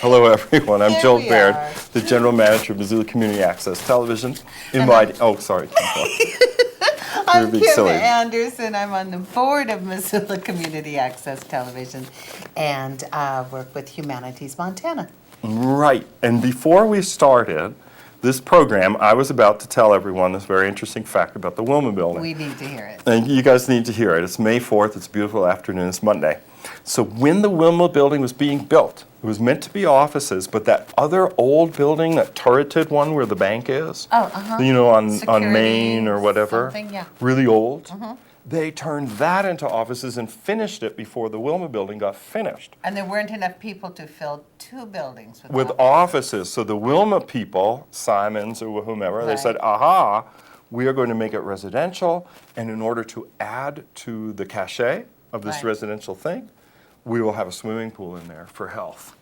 Hello, everyone. I'm Here Joel we Baird, are. the General Manager of Missoula Community Access Television. Sorry. I'm being Kim silly. Anderson. I'm on the board of Missoula Community Access Television and work with Humanities Montana. Right. And before we started this program, I was about to tell everyone this very interesting fact about the Wilma Building. We need to hear it. And you guys need to hear it. It's May 4th. It's a beautiful afternoon. It's Monday. So when the Wilma Building was being built, it was meant to be offices, but that other old building, that turreted one where the bank is, on Security, Main or whatever, something, yeah. really old, they turned that into offices and finished it before the Wilma Building got finished And there weren't enough people to fill two buildings with offices. So the Wilma people, Simons or whomever, they said, aha, we are going to make it residential, and in order to add to the cachet of this Right. residential thing, we will have a swimming pool in there for health.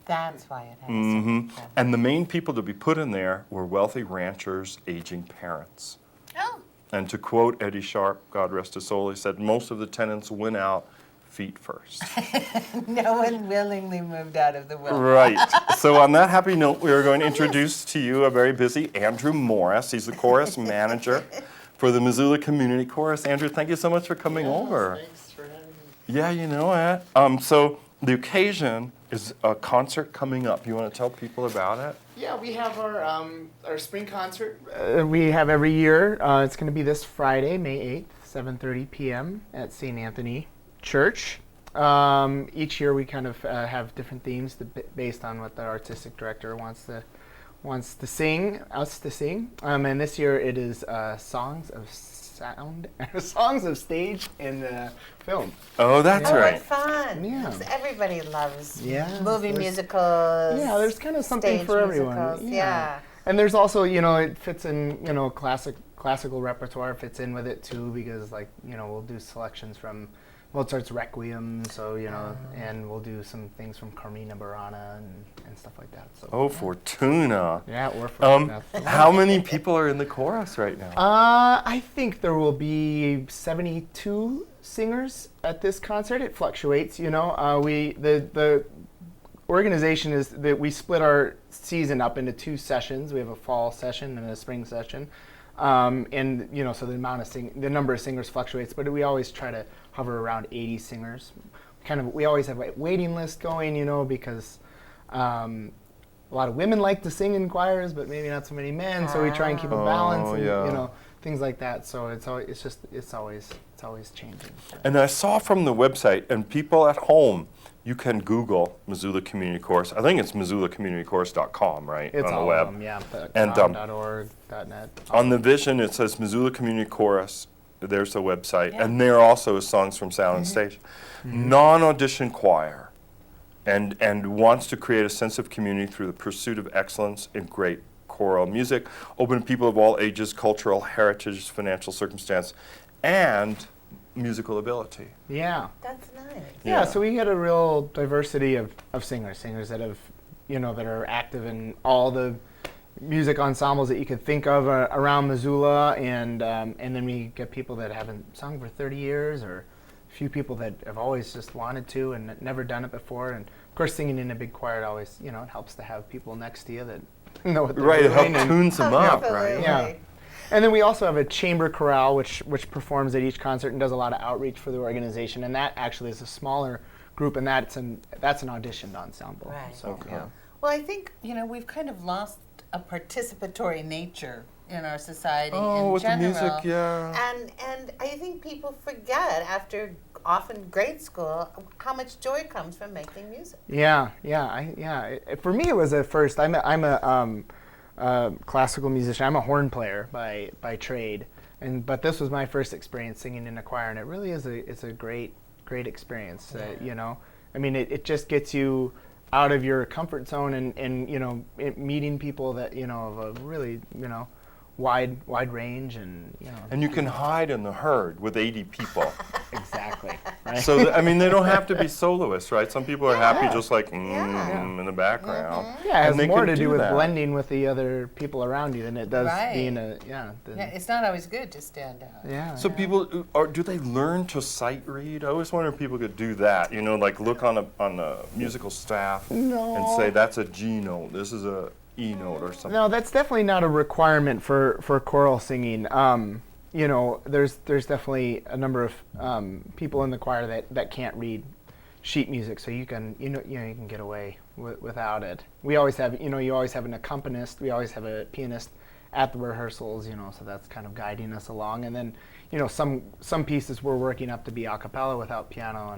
That's why it has. And the main people to be put in there were wealthy ranchers' aging parents. Oh, And to quote Eddie Sharp, God rest his soul, he said, most of the tenants went out feet first. no one willingly moved out of the Wilma. Right. So on that happy note, we are going to introduce to you a very busy Andrew Morris. He's the chorus manager for the Missoula Community Chorus. Andrew, thank you so much for coming over. Thanks for having me. Yeah, you know it. So the occasion is a concert coming up. You want to tell people about it? Yeah, we have our spring concert. We have every year. It's going to be this Friday, May 8th, 7:30 p.m. at St. Anthony Church. Each year we kind of have different themes based on what the artistic director wants to sing, us to sing. And this year it is songs of sound, songs of stage and film. Oh, that's Oh, right. what fun. Yeah. 'Cause everybody loves Yeah, movie there's- musicals. Yeah, there's kind of something stage for everyone. musicals, yeah. And there's also, it fits in, classical repertoire fits in with it too, because we'll do selections from Mozart's Requiem, so, and we'll do some things from Carmina Burana and stuff like that. So. Oh, Fortuna. Yeah, or Fortuna. How many people are in the chorus right now? I think there will be 72 singers at this concert. It fluctuates, the organization is that we split our season up into two sessions. We have a fall session and a spring session. So the number of singers fluctuates, but we always try to hover around 80 singers. We always have a waiting list going, because a lot of women like to sing in choirs, but maybe not so many men. So we try and keep a balance, and yeah. things like that. So it's always changing. And I saw from the website, and people at home, you can Google Missoula Community Chorus. I think it's missoulacommunitychorus.com, right? It's on the all web. of them, yeah. And, .org, .net. On the vision, it says Missoula Community Chorus. There's the website. And there also is Songs from Sound and Stage. Non-audition choir. And wants to create a sense of community through the pursuit of excellence in great choral music, open to people of all ages, cultural heritage, financial circumstance, and musical ability. Yeah. That's nice. Yeah, so we get a real diversity of singers that have, that are active in all the music ensembles that you could think of around Missoula, and then we get people that haven't sung for 30 years, or a few people that have always just wanted to and never done it before. And of course, singing in a big choir always, it helps to have people next to you that know what they're Right, it doing. helps tunes them up, Absolutely. right? Yeah. And then we also have a chamber chorale, which performs at each concert and does a lot of outreach for the organization. And that actually is a smaller group, and that's an auditioned ensemble. Right. So, yeah. Well, I think, we've kind of lost a participatory nature in our society Oh, in with general. the music, yeah. And I think people forget after often grade school how much joy comes from making music. Yeah. For me, it was a first. I'm a classical musician. I'm a horn player by trade, but this was my first experience singing in a choir, and it really is a great experience. I mean, it just gets you out of your comfort zone and meeting people that of a really wide range, and And you can hide in the herd with 80 people. exactly. Right? So, I mean, they don't have to be soloists, right? Some people are happy Yeah. just like Yeah. in the background. Yeah, it has And they more can to do with that. blending with the other people around you than it does Right. being Yeah, it's not always good to stand out. yeah. So people, do they learn to sight read? I always wonder if people could do that, like look on a musical staff No. and say, that's a G note, this is a E note or something. No, that's definitely not a requirement for choral singing. There's definitely a number of people in the choir that can't read sheet music, so you can you can get away without it. We always have you always have an accompanist. We always have a pianist at the rehearsals, so that's kind of guiding us along. And then some pieces we're working up to be a cappella without piano,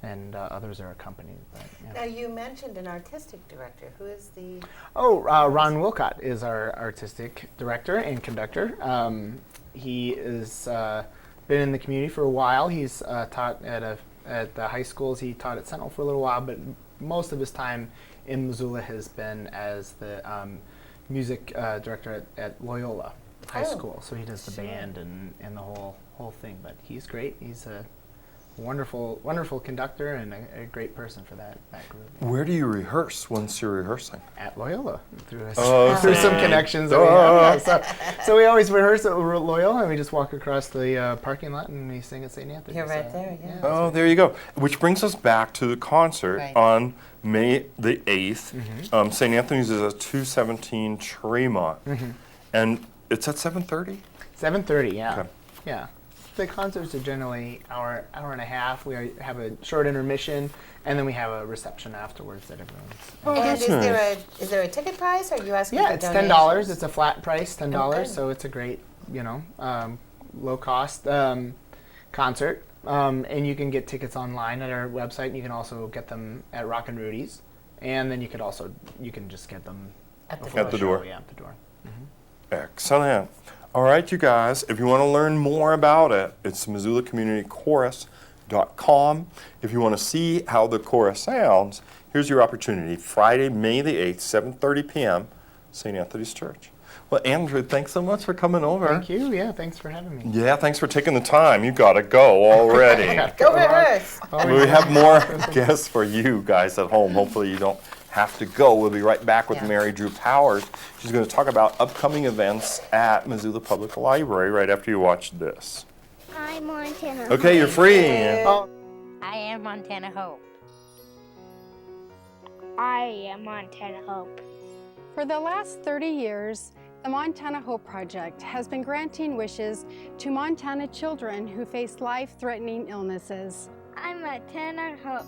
and others are accompanied. But, Now, you mentioned an artistic director. Who is the... Ron Wilcott is our artistic director and conductor. He has been in the community for a while. He's taught at the high schools. He taught at Sentinel for a little while, but most of his time in Missoula has been as the music director at Loyola High School. So he does the band and the whole thing. But he's great. He's a wonderful conductor and a great person for that group. Where do you rehearse once you're rehearsing? At Loyola through Okay. some connections that we have. Yeah, so we always rehearse at Loyola, and we just walk across the parking lot and we sing at St. Anthony. You're right there, yeah. Oh, there you go. Which brings us back to the concert Right. on May the 8th. St. Anthony's is at 217 Tremont. And it's at 7:30? 7:30, yeah. Okay. Yeah. The concerts are generally hour and a half. We have a short intermission, and then we have a reception afterwards that everyone's. And that's is there a ticket price, or are you asking Yeah, for it's donations? $10. It's a flat price, $10. Okay. So it's a great, low cost concert. And you can get tickets online at our website. And you can also get them at Rockin' Rudy's, and then you can just get them At the before At the show. door. Yeah, at the door. Excellent. All right, you guys, if you want to learn more about it, it's MissoulaCommunityChorus.com. If you want to see how the chorus sounds, here's your opportunity. Friday, May the 8th, 7:30 p.m., St. Anthony's Church. Well, Andrew, thanks so much for coming over. Thank you. Yeah, thanks for having me. Yeah, thanks for taking the time. You got to go already. Go rehearse. We have more guests for you guys at home. Hopefully you don't have to go. We'll be right back with Yeah. Mary Drew Powers. She's going to talk about upcoming events at Missoula Public Library right after you watch this. Hi, Montana. Okay, you're free. Oh, I am Montana Hope. I am Montana Hope. For the last 30 years, the Montana Hope Project has been granting wishes to Montana children who face life-threatening illnesses. I'm Montana Hope.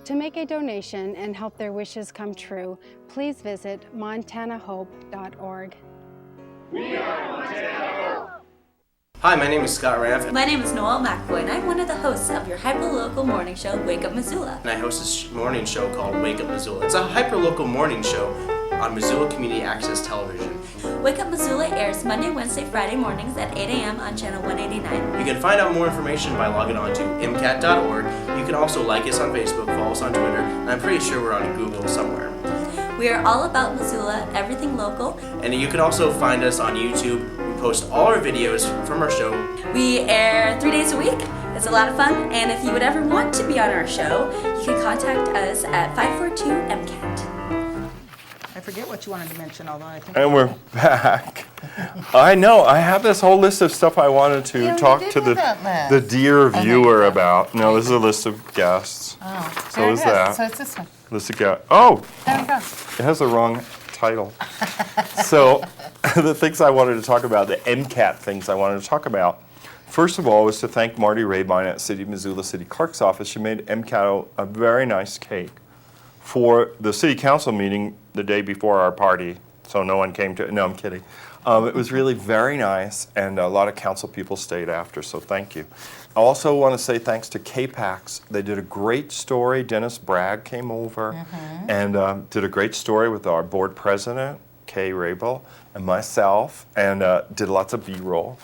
To make a donation and help their wishes come true, please visit montanahope.org. Hi, my name is Scott Ranf, My name is Noel McAvoy, and I'm one of the hosts of your hyper-local morning show, Wake Up Missoula. and I host this morning show called Wake Up Missoula. It's a hyper-local morning show on Missoula Community Access Television. Wake Up Missoula airs Monday, Wednesday, Friday mornings at 8 a.m. on Channel 189. You can find out more information by logging on to MCAT.org. You can also like us on Facebook, follow us on Twitter, and I'm pretty sure we're on Google somewhere. We are all about Missoula, everything local. And you can also find us on YouTube. We post all our videos from our show. We air 3 days a week. It's a lot of fun, and if you would ever want to be on our show, you can contact us at 542-MCAT. I forget what you wanted to mention, although I think. And we're back. I know, I have this whole list of stuff I wanted to Yeah, we talk did to have that the list. dear there you viewer go. about. No, this is a list of guests. Oh, So there it is that. So it's this one. List of guests. Oh, There we go. it has the wrong title. So the things I wanted to talk about, the MCAT things I wanted to talk about. First of all was to thank Marty Rabine at City of Missoula City Clerk's office. She made MCAT a very nice cake for the city council meeting the day before our party, so no one came to it. No, I'm kidding. It was really very nice, and a lot of council people stayed after, so thank you. I also want to say thanks to K-Pax. They did a great story. Dennis Bragg came over and did a great story with our board president, Kay Rabel, and myself, and did lots of B-roll.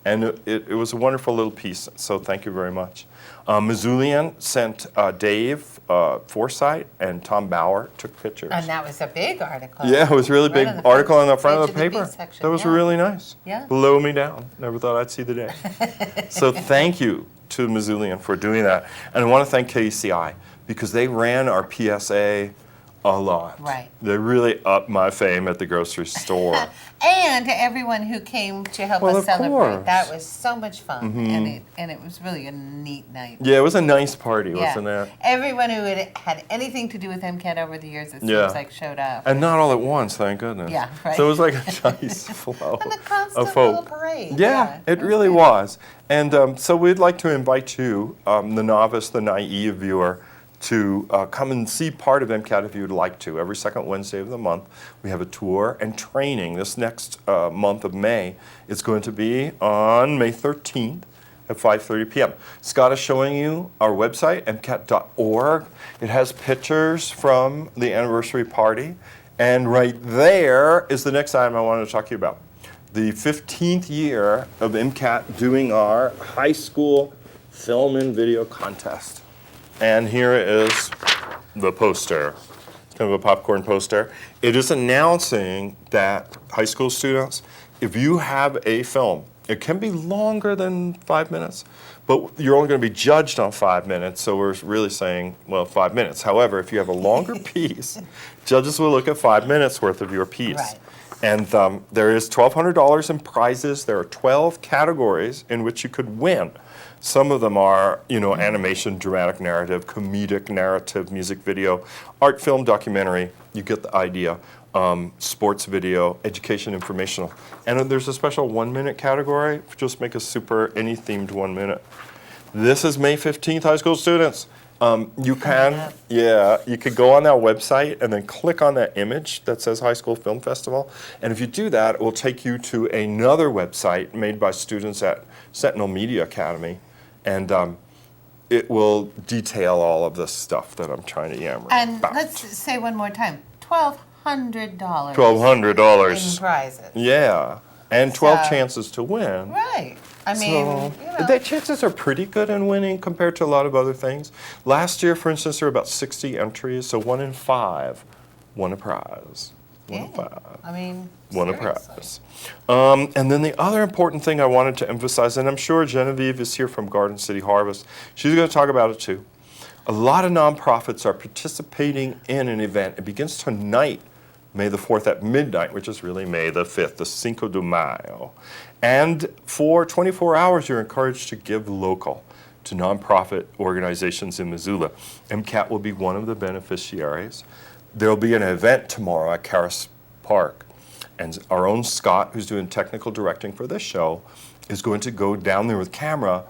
And it was a wonderful little piece, so thank you very much. Missoulian sent Dave Forsythe and Tom Bauer took pictures. And that was a big article. Yeah, it was a really Right big on the article on the front front of the page of the paper. B section, That was yeah. really nice. Yeah. Blow me down. Never thought I'd see the day. So thank you to Missoulian for doing that. And I want to thank KCI because they ran our PSA a lot. Right. They really upped my fame at the grocery store. And to everyone who came to help Well, us of celebrate. course. That was so much fun. And it was really a neat night. Yeah, it was a nice party, Yeah. wasn't it? Everyone who had anything to do with MCAT over the years, it seems Yeah. like, showed up. And not all at once, thank goodness. Yeah, right. So it was like a nice flow And a constant of little folk. parade. Yeah, it really was. And so we'd like to invite you, the novice, the naive viewer, to come and see part of MCAT if you would like to. Every second Wednesday of the month, we have a tour and training. This next month of May is going to be on May 13th at 5:30 p.m. Scott is showing you our website, MCAT.org. It has pictures from the anniversary party. And right there is the next item I wanted to talk to you about. The 15th year of MCAT doing our high school film and video contest. And here is the poster. It's kind of a popcorn poster. It is announcing that high school students, if you have a film, it can be longer than 5 minutes, but you're only going to be judged on 5 minutes, so we're really saying, well, 5 minutes. However, if you have a longer piece, judges will look at 5 minutes worth of your piece. Right. And there is $1,200 in prizes. There are 12 categories in which you could win. Some of them are, animation, dramatic narrative, comedic narrative, music video, art film, documentary. You get the idea. Sports video, education, informational. And then there's a special 1 minute category. Just make a super any themed 1 minute. This is May 15th, high school students. You could go on that website and then click on that image that says High School Film Festival. And if you do that, it will take you to another website made by students at Sentinel Media Academy. And it will detail all of this stuff that I'm trying to yammer And about. let's say one more time, $1,200. $1,200. In prizes. Yeah. And 12 So- chances to win. Right. I mean, The chances are pretty good in winning compared to a lot of other things. Last year, for instance, there were about 60 entries, so 1 in 5 won a prize. 1 in 5. I mean, Won a seriously. prize. And then the other important thing I wanted to emphasize, and I'm sure Genevieve is here from Garden City Harvest, she's going to talk about it too. A lot of nonprofits are participating in an event. It begins tonight, May the 4th at midnight, which is really May the 5th, the Cinco de Mayo. And for 24 hours, you're encouraged to give local to nonprofit organizations in Missoula. MCAT will be one of the beneficiaries. There'll be an event tomorrow at Caras Park. And our own Scott, who's doing technical directing for this show, is going to go down there with camera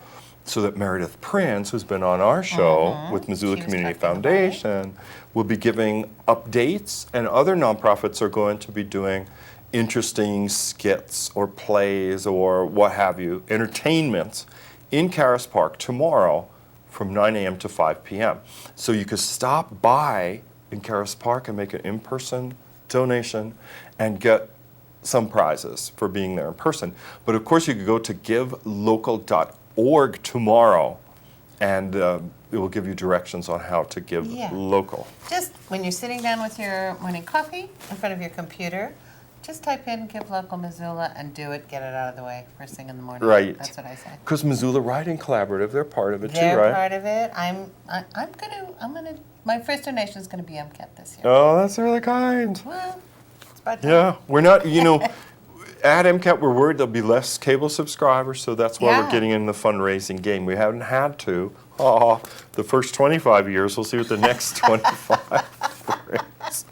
so that Meredith Prince, who's been on our show with Missoula She was Community talking about it. Foundation, will be giving updates, and other nonprofits are going to be doing interesting skits or plays or what have you, entertainments in Caras Park tomorrow from 9 a.m. to 5 p.m. So you could stop by in Caras Park and make an in-person donation and get some prizes for being there in person. But of course you could go to givelocal.org tomorrow and it will give you directions on how to give Yeah. local. Just when you're sitting down with your morning coffee in front of your computer, just type in Give Local Missoula and do it, get it out of the way first thing in the morning. Right. That's what I say. Because Missoula Writing Collaborative, they're part of it They're too, right? part of it. My first donation is gonna be MCAT this year. Oh, that's really kind. Well, it's about time. Yeah, we're not, at MCAT, we're worried there'll be less cable subscribers, so that's why we're Yeah. getting in the fundraising game. We haven't had to. The first 25 years, we'll see what the next 25 brings.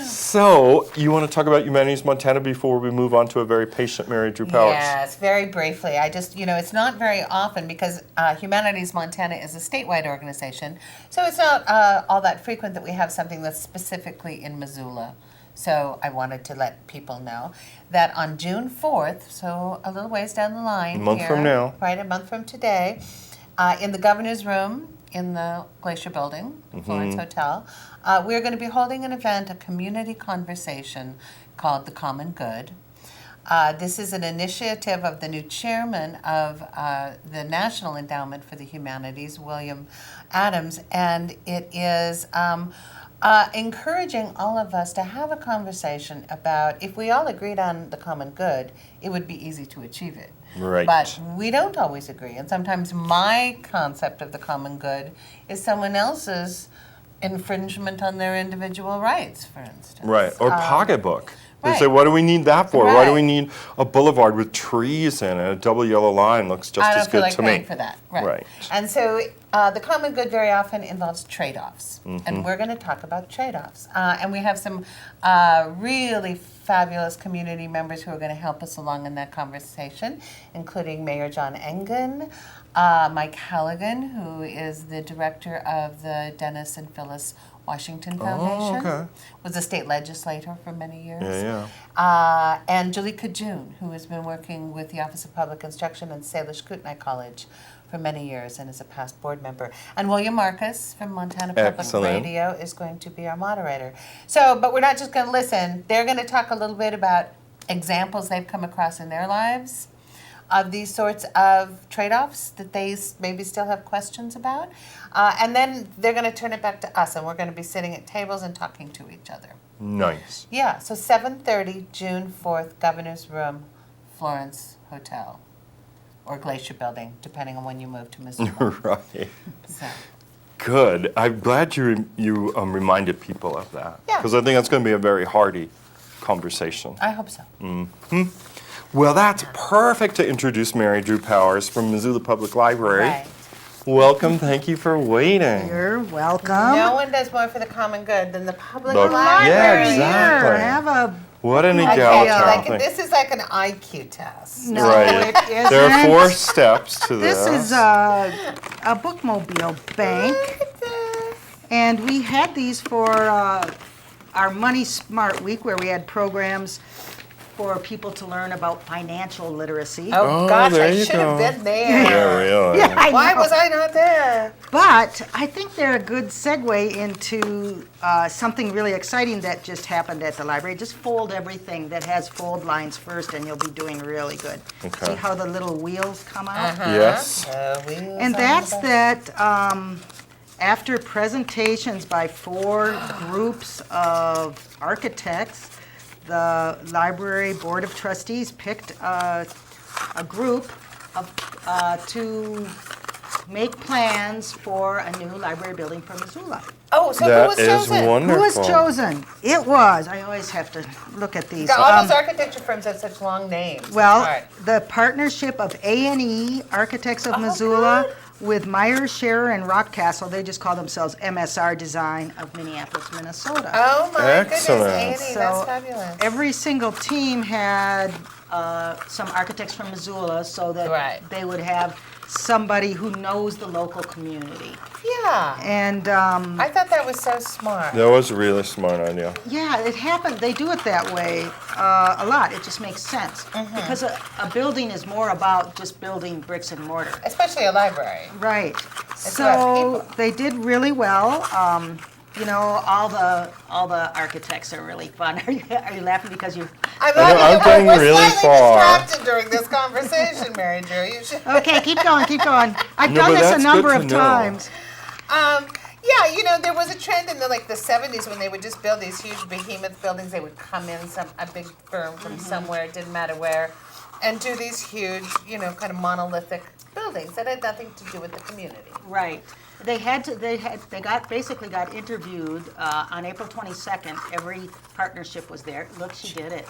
So, you want to talk about Humanities Montana before we move on to a very patient Mary Drew Powers? Yes, very briefly. I just, it's not very often because Humanities Montana is a statewide organization, so it's not all that frequent that we have something that's specifically in Missoula. So I wanted to let people know that on June 4th, so a little ways down the line, A month from now. right, a month from today, in the governor's room in the Glacier Building, Florence Hotel, we're going to be holding an event, a community conversation called The Common Good. This is an initiative of the new chairman of the National Endowment for the Humanities, William Adams, and it is encouraging all of us to have a conversation about, if we all agreed on the common good, it would be easy to achieve it. Right. But we don't always agree, and sometimes my concept of the common good is someone else's infringement on their individual rights, for instance. Right, or pocketbook. They right. say, what do we need that for? Why do Right. we need a boulevard with trees in it? A double yellow line looks just I as don't feel good like to paying me. for that. Right. Right. And so the common good very often involves trade-offs, Mm-hmm. and we're going to talk about trade-offs. And we have some really fabulous community members who are going to help us along in that conversation, including Mayor John Engen, Mike Halligan, who is the director of the Dennis and Phyllis Washington Foundation, okay. was a state legislator for many years. Yeah. And Jalika June, who has been working with the Office of Public Instruction and Salish Kootenai College for many years and is a past board member. And William Marcus from Montana Public Excellent. Radio is going to be our moderator. So, but we're not just going to listen. They're going to talk a little bit about examples they've come across in their lives of these sorts of trade-offs that they maybe still have questions about. And then they're going to turn it back to us, and we're going to be sitting at tables and talking to each other. Nice. Yeah, so 7:30, June 4th, Governor's Room, Florence Hotel, or Glacier Building, depending on when you move to Missoula. Right. So, Good. I'm glad you reminded people of that. Yeah. Because I think that's going to be a very hearty conversation. I hope so. Well, that's perfect to introduce Mary Drew Powers from Missoula Public Library. Right. Welcome. Thank you for waiting. You're welcome. No one does more for the common good than the public The- library. yeah, exactly. Here, have a What an Okay, egalitarian. this is like an IQ test. no. Right. It isn't. There are 4 steps to this. This is a bookmobile bank, and we had these for our Money Smart Week, where we had programs for people to learn about financial literacy. Oh, Oh, gosh, there I you should have go. been there. Yeah, really. Yeah, I Why know. was I not there? But I think they're a good segue into something really exciting that just happened at the library. Just fold everything that has fold lines first, and you'll be doing really good. Okay. See how the little wheels come out? Yes. And that's that after presentations by 4 groups of architects, the library board of trustees picked a group to make plans for a new library building for Missoula. Oh, so who That was is chosen? wonderful. Who was chosen? It was, I always have to look at these. All those architecture firms have such long names. Well, All right. the partnership of A&E Architects of Missoula with Meyer, Scherer, and Rockcastle, they just call themselves MSR Design of Minneapolis, Minnesota. Oh my Excellent. goodness, Annie, that's fabulous. Every single team had some architects from Missoula so that Right. they would have somebody who knows the local community. Yeah, And I thought that was so smart. That was a really smart idea. yeah, it happened. They do it that way a lot. It just makes sense. Because a building is more about just building bricks and mortar. Especially a library. Right. about So people. they did really well. You know, all the architects are really fun. Are you laughing because you? I'm getting we're really slightly far. distracted during this conversation, Mary Drew. You should. Okay, keep going, keep going. I've No, done but this a that's number good of to know. times. Yeah, you know, there was a trend in the 70s when they would just build these huge behemoth buildings. They would come in, a big firm from somewhere, it didn't matter where, and do these huge, kind of monolithic buildings that had nothing to do with the community. Right. They basically got interviewed on April 22nd. Every partnership was there. Look, she did it.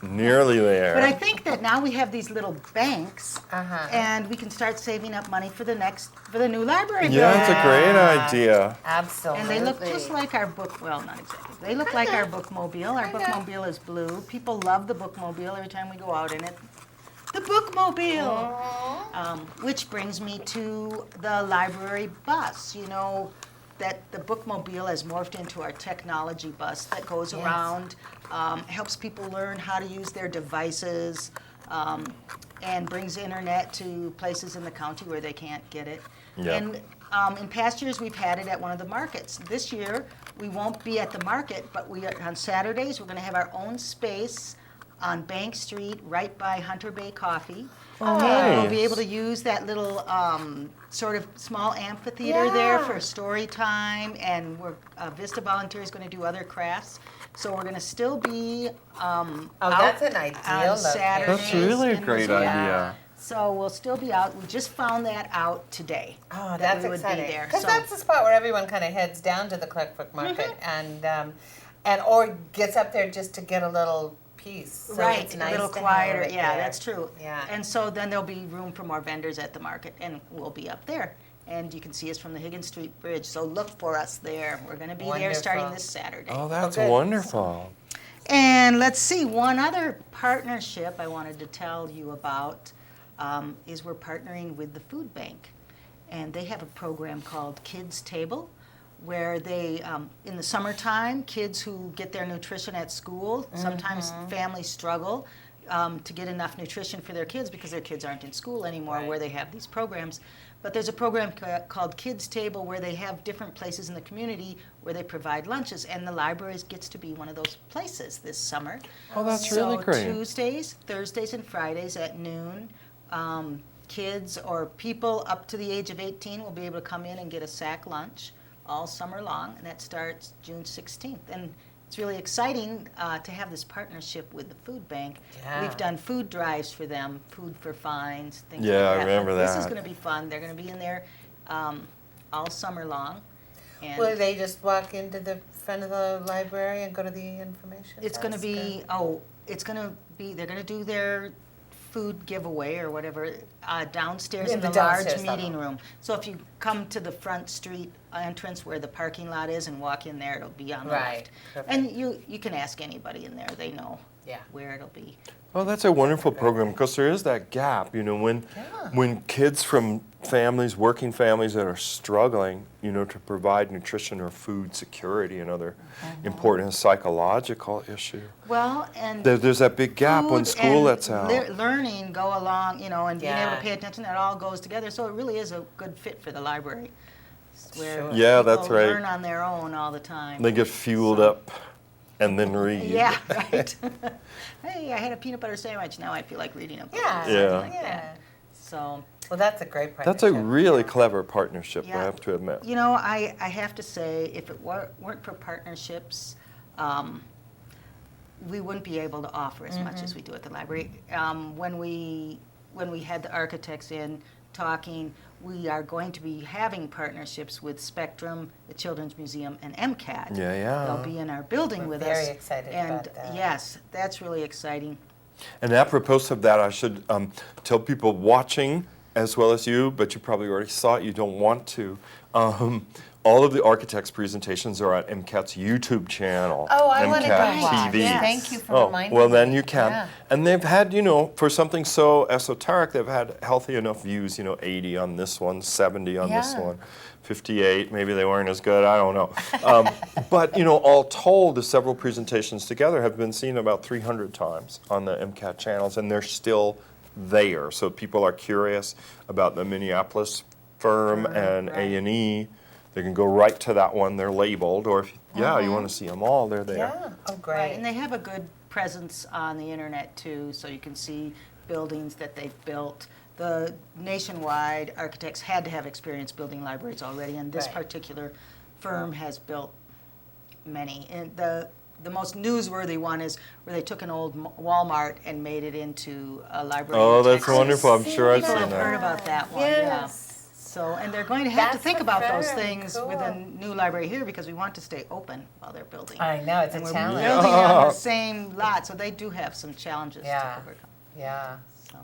Nearly there. But I think that now we have these little banks, and we can start saving up money for the new library Yeah, building. it's a great idea. Absolutely. And they look just like our book. Well, not exactly. They look like our bookmobile. Our bookmobile is blue. People love the bookmobile every time we go out in it. The bookmobile. Which brings me to the library bus. You know, that the bookmobile has morphed into our technology bus that goes around, helps people learn how to use their devices, and brings internet to places in the county where they can't get it. Yeah. And in past years, we've had it at one of the markets. This year, we won't be at the market, but on Saturdays, we're going to have our own space on Bank Street, right by Hunter Bay Coffee. Oh, And we'll nice. be able to use that little sort of small amphitheater there for story time, and Vista Volunteer is going to do other crafts. So we're going to still be that's an ideal on location. Saturdays. That's really a in great Missoula. idea. So we'll still be out. We just found that out today. Oh, that that's we would exciting. be there. Because So- that's the spot where everyone kind of heads down to the Clarkbrook Market and or gets up there just to get a little peace. So right, it's nice a little to have quieter. it Yeah, there. that's true. Yeah. And so then there'll be room for more vendors at the market, and we'll be up there. And you can see us from the Higgins Street Bridge. So look for us there. We're going to be there starting Wonderful. this Saturday. Oh, that's Okay. wonderful. And let's see, one other partnership I wanted to tell you about is we're partnering with the food bank. And they have a program called Kids Table, where they, in the summertime, kids who get their nutrition at school, sometimes families struggle to get enough nutrition for their kids because their kids aren't in school anymore where they have these programs. But there's a program called Kids Table where they have different places in the community where they provide lunches, and the library gets to be one of those places this summer. Oh, that's So really great. Tuesdays, Thursdays, and Fridays at noon, kids or people up to the age of 18 will be able to come in and get a sack lunch all summer long, and that starts June 16th. And it's really exciting to have this partnership with the food bank. Yeah. We've done food drives for them, food for fines, things Yeah, like I that. remember But This is that. going to be fun. They're going to be in there all summer long. And Will they just walk into the front of the library and go to the information it's going to desk, be, they're going to do their food giveaway or whatever downstairs In in the the large downstairs meeting level. room. So if you come to the front street entrance where the parking lot is and walk in there, it'll be on the Right. left. Perfect. And you can ask anybody in there, they know Yeah. where it'll be. Oh, that's a wonderful program because there is that gap, when kids from families, working families that are struggling, to provide nutrition or food security and other important psychological issue. Well, and There's that big gap when food school and lets out. learning go along, and being able Yeah. to pay attention, that all goes together. So it really is a good fit for the library. Where Sure. Yeah, that's people right. learn on their own all the time. They get fueled So- up and then read. Yeah, right. Hey, I had a peanut butter sandwich. Now I feel like reading a book. Yeah. Something Yeah. like that. So, Well, that's a great That's partnership. a really clever partnership, I Yeah. have to admit. I have to say, if it weren't for partnerships, we wouldn't be able to offer as much as we do at the library. When we had the architects in talking, we are going to be having partnerships with Spectrum, the Children's Museum, and MCAT. Yeah. They'll be in our building We're with very us. excited and about that. yes, that's really exciting. And apropos of that, I should tell people watching, as well as you, but you probably already saw it, you don't want to. All of the architects' presentations are on MCAT's YouTube channel. Oh, I want to go MCAT watch. TV. Yes. Thank you for Oh, reminding well, me. then you can. Yeah. And they've had, for something so esoteric, they've had healthy enough views, 80 on this one, 70 on this Yeah. one, 58, maybe they weren't as good, I don't know. But, all told, the several presentations together have been seen about 300 times on the MCAT channels, and they're still there. So people are curious about the Minneapolis firm and A&E. They can go right to that one, they're labeled, or if, you want to see them all, they're there. Yeah. Oh, great. And they have a good presence on the internet too, so you can see buildings that they've built. The nationwide architects had to have experience building libraries already, and this Right. particular firm has built many. And the most newsworthy one is where they took an old Walmart and made it into a library. Oh, in that's Texas. wonderful. I'm sure I've People seen have heard that. about that one. Yes. Yeah. So, and they're going to have to That's think about those very things with a cool. new library here because we want to stay open while they're building. I know, it's And a we're challenge. building on the same lot, so they do have some challenges Yeah. to overcome. Yeah. So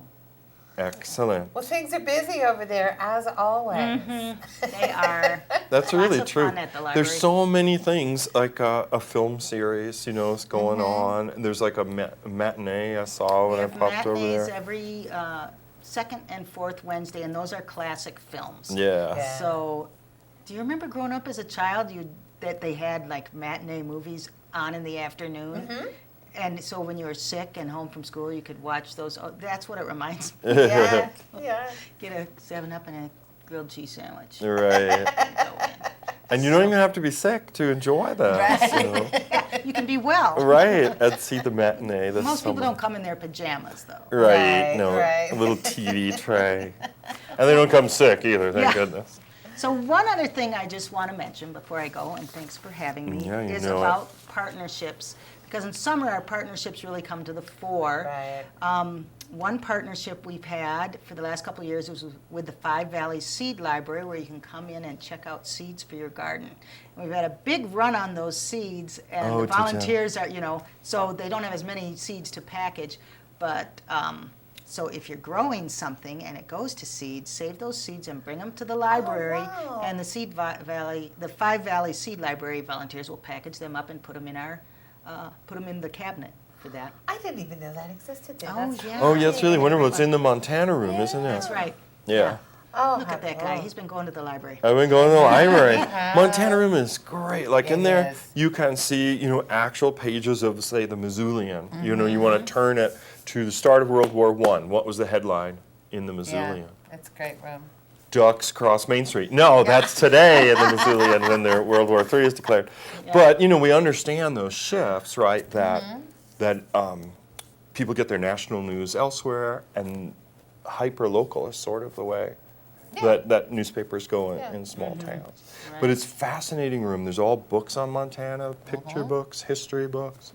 Excellent. Well, things are busy over there, as always. they are. That's Lots really of true. fun at the library. There's so many things, like a film series, is going on. And there's like a matinee I saw We when I have popped over matinees there. every second and fourth Wednesday, and those are classic films. Yeah. Yeah. So, do you remember growing up as a child that they had like matinee movies on in the afternoon? And so when you were sick and home from school, you could watch those. Oh, that's what it reminds me. Yeah. Yeah. Get a 7-Up and a grilled cheese sandwich. Right. And go in. And you don't even have to be sick to enjoy that. Right. So. You can be well. Right, and see the matinee this Most people summer. don't come in their pajamas, though. Right, Right, no, right. a little TV tray. And they don't come sick either, thank Yeah. goodness. So one other thing I just want to mention before I go, and thanks for having me, Yeah, you is know it. about partnerships. Because in summer, our partnerships really come to the fore. Right. One partnership we've had for the last couple of years was with the Five Valleys Seed Library, where you can come in and check out seeds for your garden. And we've had a big run on those seeds, and Oh, the did ya? volunteers are, so they don't have as many seeds to package. But so if you're growing something and it goes to seed, save those seeds and bring them to the library, wow. and the Five Valleys Seed Library volunteers will package them up and put them in the cabinet for that. I didn't even know that existed there. Oh, That's yeah. Oh, yeah, it's really wonderful. It's in the Montana room, isn't it? That's right. Yeah. Oh, Look at that guy. He's been going to the library. I've been going to the library. Montana room is great. Like in It there, is. you can see, actual pages of, say, the Missoulian. You want to turn it to the start of World War I. What was the headline in the Yeah, Missoulian? it's a great room. Ducks cross Main Street. No, that's today in the Missoulian when their World War III is declared. But, we understand those shifts, right, that people get their national news elsewhere, and hyper-local is sort of the way that newspapers go in small towns. But it's a fascinating room. There's all books on Montana, picture books, history books,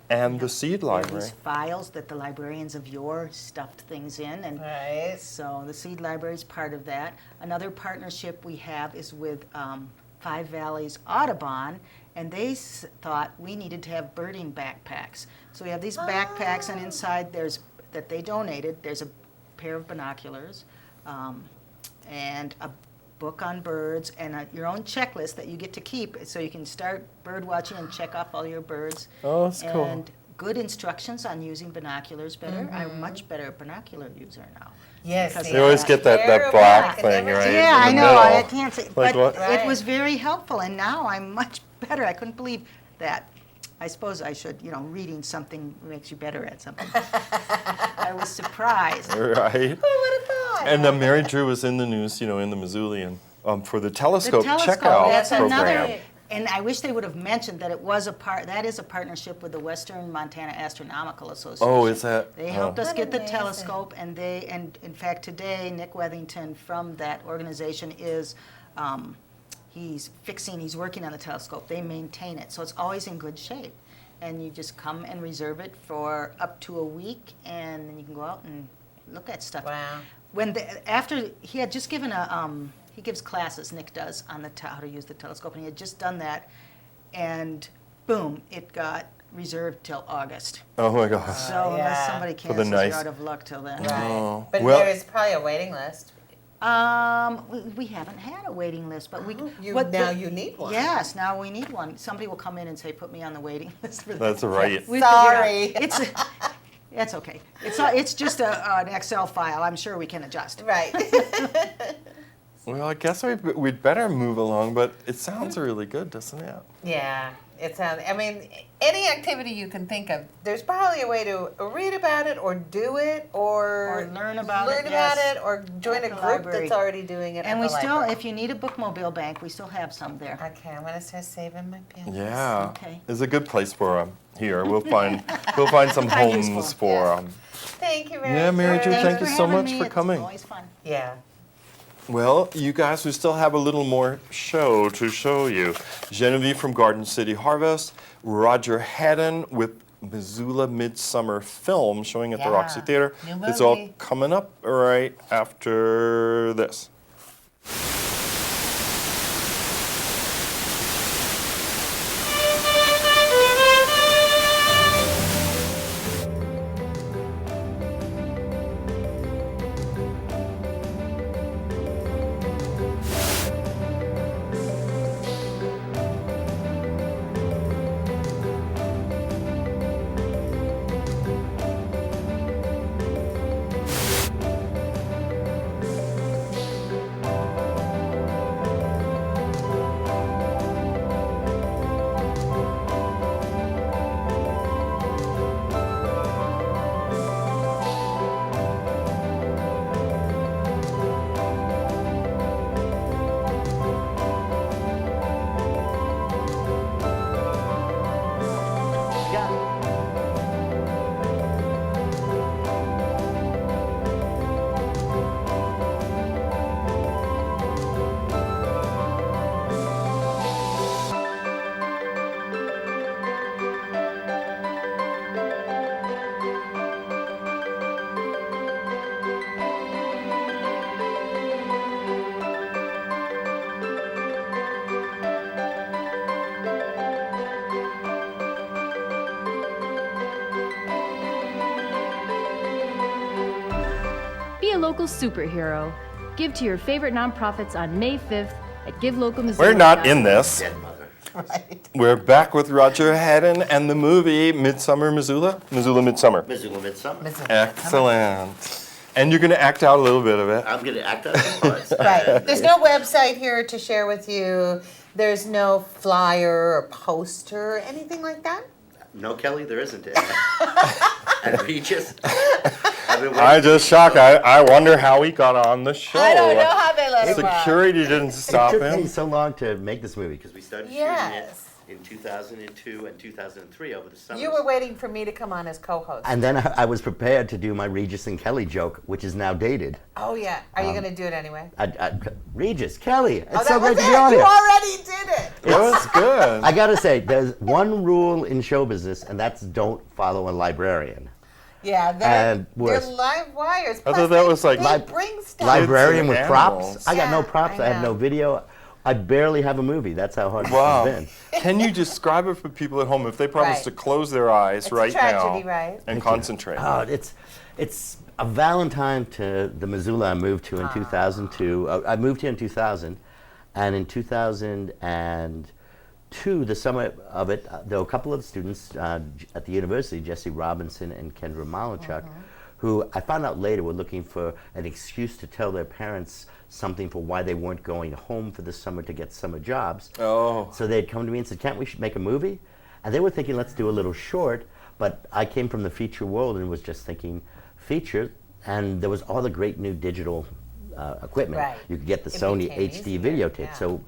and the seed There are library. these files that the librarians of yore stuffed things in, and Right. so the seed library is part of that. Another partnership we have is with Five Valleys Audubon, and they thought we needed to have birding backpacks. So we have these backpacks, and inside that they donated, there's a pair of binoculars, and a book on birds, and your own checklist that you get to keep, so you can start bird watching and check off all your birds. Oh, that's cool. And good instructions on using binoculars better. I'm a much better binocular user now. Yes. Because You always get that black thing, right? Yeah, I in the know. I middle. can't say, Like but what? Right. it was very helpful, and now I'm much better. I couldn't believe that. I suppose I should, reading something makes you better at something. I was surprised. Right. Who would have thought? And Mary Drew was in the news, in the Missoulian for the The telescope telescope, checkout that's program. another, and I wish they would have mentioned that that is a partnership with the Western Montana Astronomical Association. Oh, is that? They helped us What get the amazing. telescope, and in fact today Nick Wethington from that organization is, he's working on the telescope. They maintain it, so it's always in good shape. And you just come and reserve it for up to a week, and then you can go out and look at stuff. Wow. After he had just given he gives classes, Nick does, on how to use the telescope, and he had just done that, and boom, it got reserved till August. Oh my gosh. So unless yeah. somebody the cancels, nice- you're out of luck till then. Right. Oh, But well- there is probably a waiting list. We haven't had a waiting list, but we. Now you need one. Yes, now we need one. Somebody will come in and say, "Put me on the waiting list for that." That's right. We figured out- Sorry. It's okay. It's just an Excel file. I'm sure we can adjust. Right. Well, I guess we'd better move along, but it sounds really good, doesn't it? Yeah. It sounds, any activity you can think of, there's probably a way to read about it or do it or learn about it, about yes, it or join at a the group library. that's already doing it And at we the still, library. if you need a bookmobile bank, we still have some there. Okay, I'm going to start saving my pins. Yeah. Okay. There's a good place for them here. We'll find some Find useful, homes for yeah. them. Thank you very Yeah, Mary much. Jo, Thanks thank you so having much me. for It's coming. always fun. Yeah. Well, you guys, we still have a little more show to show you. Genevieve from Garden City Harvest, Roger Hedden with Missoula Midsummer Film showing at the Yeah, Roxy Theater. new It's all movie. coming up right after this. local superhero. Give to your favorite nonprofits on May 5th at Give Local Missoula. We're not in this. Dead mother. Right. We're back with Roger Hedden and the movie Midsummer Missoula? Missoula Midsummer. Missoula Midsummer. Excellent. And you're going to act out a little bit of it. I'm going to act out some parts. Right. There's no website here to share with you. There's no flyer or poster or anything like that? No, Kelly, there isn't. And Regis. I just shocked. I wonder how he got on the show. I don't know how they let him on. Security didn't stop It took me him. so long to make this movie because we started Yes. shooting it in 2002 and 2003 over the summer. You were waiting for me to come on as co-host. And then I was prepared to do my Regis and Kelly joke, which is now dated. Oh, yeah. Are you going to do it anyway? Regis, Kelly, it's Oh, so that was great to it. be on You here. already did it. It was good. I gotta say, there's one rule in show business, and that's don't follow a librarian. Yeah, they're And worse. live wires. I Plus, thought that was like they bring stuff. Librarian and with animals. props. I got no Yeah, props. I I have no know. video. I barely have a movie. That's how hard Wow. this has been. Can you describe it for people at home if they promise Right. to close their eyes It's a right tragedy, now right? and concentrate? Oh, it's a Valentine to the Missoula I moved to in 2002. I moved here in 2000, and in 2002, the summer of it, there were a couple of students at the university, Jesse Robinson and Kendra Malachuk, who I found out later were looking for an excuse to tell their parents something for why they weren't going home for the summer to get summer jobs. Oh. So they'd come to me and said, can't we make a movie? And they were thinking, let's do a little short, but I came from the feature world and was just thinking feature, and there was all the great new digital equipment. Right. You could get the It Sony became HD easier, videotape. yeah. So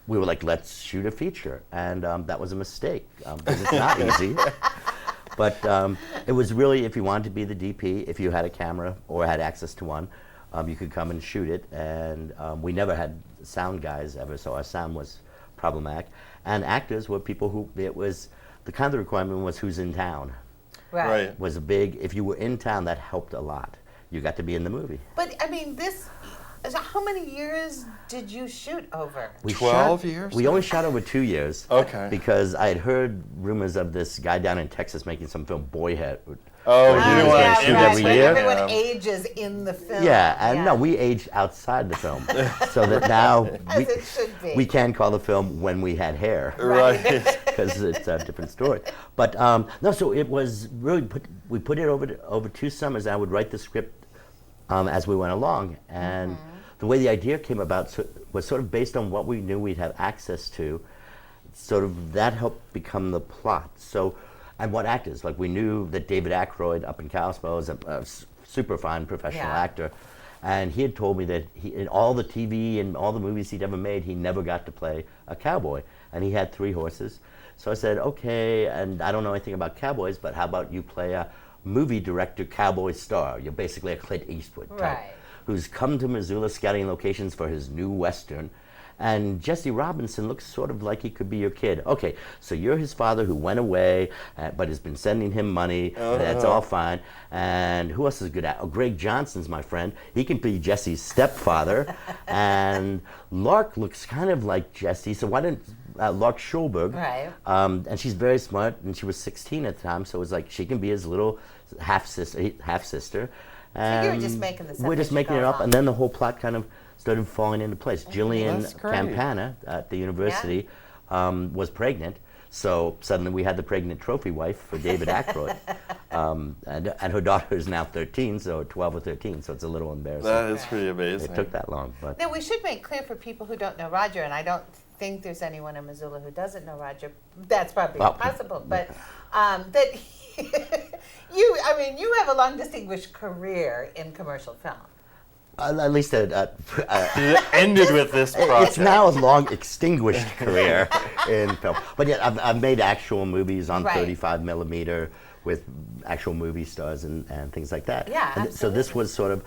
we were like, let's shoot a feature. And that was a mistake, because it's not easy. But it was really, if you wanted to be the DP, if you had a camera or had access to one, you could come and shoot it. And we never had sound guys ever, so our sound was problematic. And actors were people who, it was, the kind of requirement was who's in town. Right. Was a big, if you were in town, that helped a lot. You got to be in the movie. But, I mean, how many years did you shoot over? We 12 shot- years? We only shot over 2 years. Okay. Because I had heard rumors of this guy down in Texas making some film, Boyhead. Oh, where he you was didn't want gonna to shoot shoot every But year. everyone ages in the film. Yeah, and no, we aged outside the film. So that now As it should be. we can call the film When We Had Hair. Right. Because it's a different story. But no, so it was really, we put it over 2 summers. I would write the script as we went along. And the way the idea came about was sort of based on what we knew we'd have access to. Sort of that helped become the plot. So, and what actors, like we knew that David Aykroyd up in Kalispell was a super fine professional actor. And he had told me that in all the TV and all the movies he'd ever made, he never got to play a cowboy. And he had 3 horses. So I said, okay, and I don't know anything about cowboys, but how about you play a movie director cowboy star? You're basically a Clint Eastwood type, Right. who's come to Missoula scouting locations for his new Western. And Jesse Robinson looks sort of like he could be your kid. Okay, so you're his father who went away, but has been sending him money. And that's all fine. And who else is good at? Oh, Greg Johnson's my friend. He can be Jesse's stepfather. And Lark looks kind of like Jesse. So why didn't Lark Schulberg? Right. And she's very smart, and she was 16 at the time. So it was like she can be his little half sister. So you were just making this up We're as just you making go it up, along. and then the whole plot kind of started falling into place. Jillian That's great. Campana at the university was pregnant, so suddenly we had the pregnant trophy wife for David Aykroyd. And her daughter is now 13, so 12 or 13, so it's a little embarrassing. That is pretty amazing. It took that long, but Now, we should make clear for people who don't know Roger, and I don't think there's anyone in Missoula who doesn't know Roger. That's probably Well, impossible, but that you have a long, distinguished career in commercial film. at least It ended with this project. it's now a long extinguished career in film. But yeah, I've made actual movies on Right. 35 millimeter with actual movie stars and things like that. Yeah, And so this absolutely. was sort of,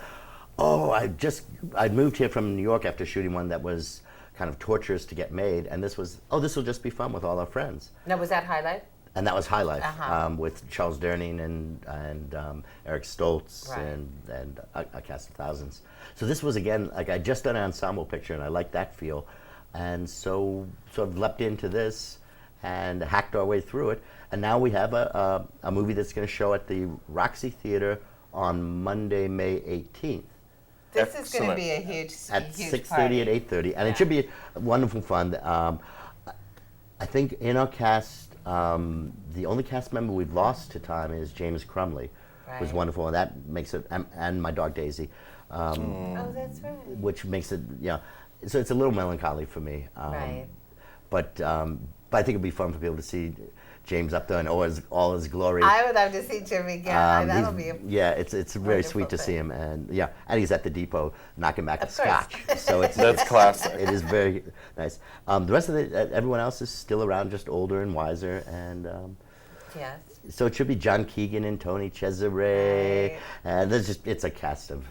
I moved here from New York after shooting one that was kind of torturous to get made, and this was, this will just be fun with all our friends. Now, was that Highlight? And that was High Life, Uh-huh. with Charles Durning and Eric Stoltz Right. and a cast of thousands. So this was, again, like I just done an ensemble picture, and I liked that feel. And so sort of leapt into this and hacked our way through it. And now we have a movie that's going to show at the Roxy Theater on Monday, May 18th. This is going to Excellent. be a huge, at huge 6:30 party. and 8:30, and Yeah. it should be wonderful fun. I think in our cast, the only cast member we've lost to time is James Crumley, who's Right. wonderful, and that makes it, and my dog Daisy, Oh, that's right. which makes it, so it's a little melancholy for me. Right. But I think it'd be fun for people to see James up there in all his glory. I would love to see Jim again. That'll He's- be a yeah, it's very wonderful sweet to see thing. him, and and he's at the depot knocking back Of the course. scotch. So it's That's classic. It is very nice. The rest of everyone else is still around, just older and wiser, and yes. so it should be John Keegan and Tony Cesare. Right. And it's a cast of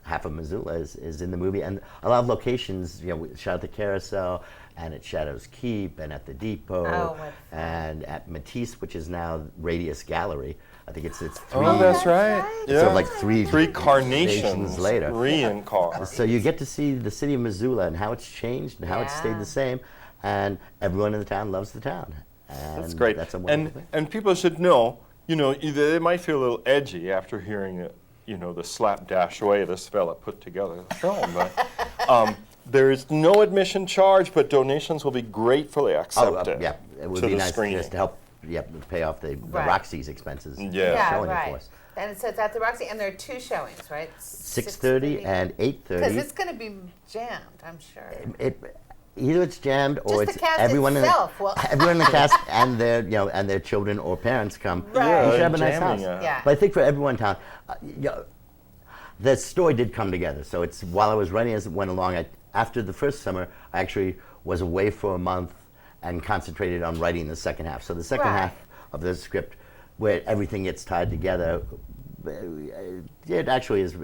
half of Missoula is in the movie, and a lot of locations. We shot at the Carousel, and at Shadows Keep, and at the Depot, Oh, what fun. and at Matisse, which is now Radius Gallery. I think it's three. Oh, that's right. right. Yeah. So like three carnations nations later. Reincarnated. So you get to see the city of Missoula and how it's changed and how it's stayed Yeah. the same, and everyone in the town loves the town. And That's great. That's a wonderful thing. And people should know, either they might feel a little edgy after hearing it, the slapdash way this fella put together the film. But there is no admission charge, but donations will be gratefully accepted. Yeah, it would to be the nice screening. just to help, pay off the Right. Roxy's expenses. Yeah. Yeah, showing it for right. us. And so it's at the Roxy, and there are 2 showings, right? 6:30 and 8:30. Because it's going to be jammed, I'm sure. Either it's jammed or Just it's the cast everyone itself will- everyone in the cast and their children or parents come. Right. You should have a nice jamming, house. Yeah. But I think for everyone in town, the story did come together. So it's while I was writing as it went along. After the first summer, I actually was away for a month and concentrated on writing the second half. So the second Right. half of the script, where everything gets tied together, it actually is.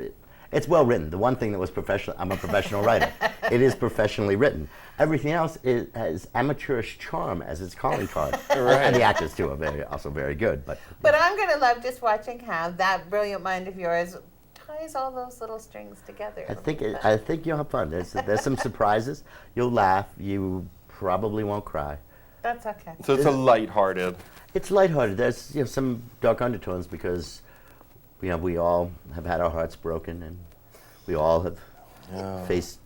It's well written. The one thing that was professional, I'm a professional writer. It is professionally written. Everything else has amateurish charm as its calling card. And the actors too are also very good. But I'm going to love just watching how that brilliant mind of yours ties all those little strings together. I think you'll have fun. There's some surprises. You'll laugh. You probably won't cry. That's okay. So it's a lighthearted. It's lighthearted. There's some dark undertones because we all have had our hearts broken, and we all have faced